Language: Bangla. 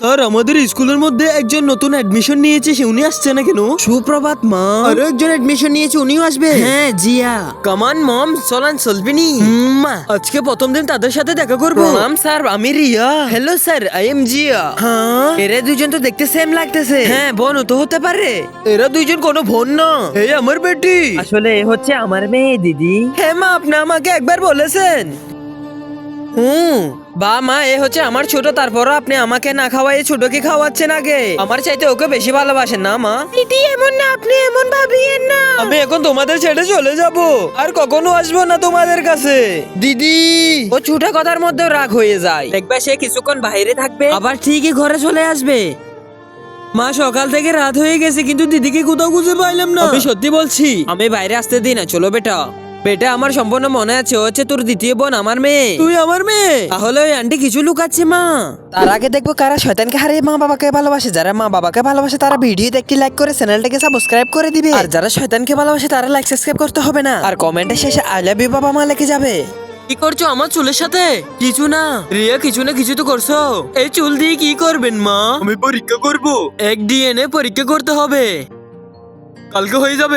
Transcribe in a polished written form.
স্যার আমাদের স্কুলের মধ্যে একজন নতুন অ্যাডমিশন নিয়েছে, সে উনি আসছে না কেন? সুপ্রভাত মা। আরো একজন অ্যাডমিশন নিয়েছে, উনিও আসবে? হ্যাঁ জিয়া। কামান মম, চলান চলবেনি। মা। আজকে প্রথম দিন তাদের সাথে দেখা করব। প্রণাম স্যার, আমি Riya. Hello sir, I am Zia. হ্যাঁ এরা দুইজন তো দেখতে সেম লাগতেছে। হ্যাঁ বোন তো হতে পারে। এরা দুইজন কোনো বোন না, এই আমার বেটি। আসলে এ হচ্ছে আমার মেয়ে দিদি। হ্যাঁ মা, আপনি আমাকে একবার বলেছেন। বা মা, এ হচ্ছে আমার ছোট, তারপরও আপনি আমাকে না খাওয়াই ছোটকে খাওয়াচ্ছেন আগে। আমার চাইতে ওকে বেশি ভালোবাসেন না মা? দিদি এমন না, আপনি এমন ভাবিয়েন না। আমি এখন তোমাদের ছেড়ে চলে যাব, আর কখনো আসবো না তোমাদের কাছে। দিদি। ও ছোট কথার মধ্যে রাগ হয়ে যায়। দেখবে সে কিছুক্ষণ বাইরে থাকবে, আবার ঠিকই ঘরে চলে আসবে। মা সকাল থেকে রাত হয়ে গেছে কিন্তু দিদিকে কোথাও খুঁজে পাইলাম না। আমি সত্যি বলছি, আমি বাইরে আসতে দিই না। চলো বেটা। বেটা, আমার সম্পূর্ণ মনে আছে, ও হচ্ছে তোর দ্বিতীয় বোন, আমার মেয়ে। তুই আমার মেয়ে? তাহলে ওই আন্টি কিছু লুকাচ্ছে মা। তার আগে দেখবো কারা শয়তানকে হারিয়ে মা বাবাকে ভালোবাসে। যারা মা বাবাকে ভালোবাসে তারা ভিডিওতে একটি লাইক করে চ্যানেলটাকে সাবস্ক্রাইব করে দিবে। আর যারা শয়তানকে ভালোবাসে তারা লাইক সাবস্ক্রাইব করতে হবে না। আর কমেন্টের শেষে আই লাভ ইউ বাবা মা লিখে যাবে। কি করছো আমার চুলের সাথে? কিছু না রিয়া, কিছু না কিছু তো করছো। এই চুল দিয়ে কি করবেন মা? আমি পরীক্ষা করব। এক ডিএনএ পরীক্ষা করতে হবে, কালকে হয়ে যাবে।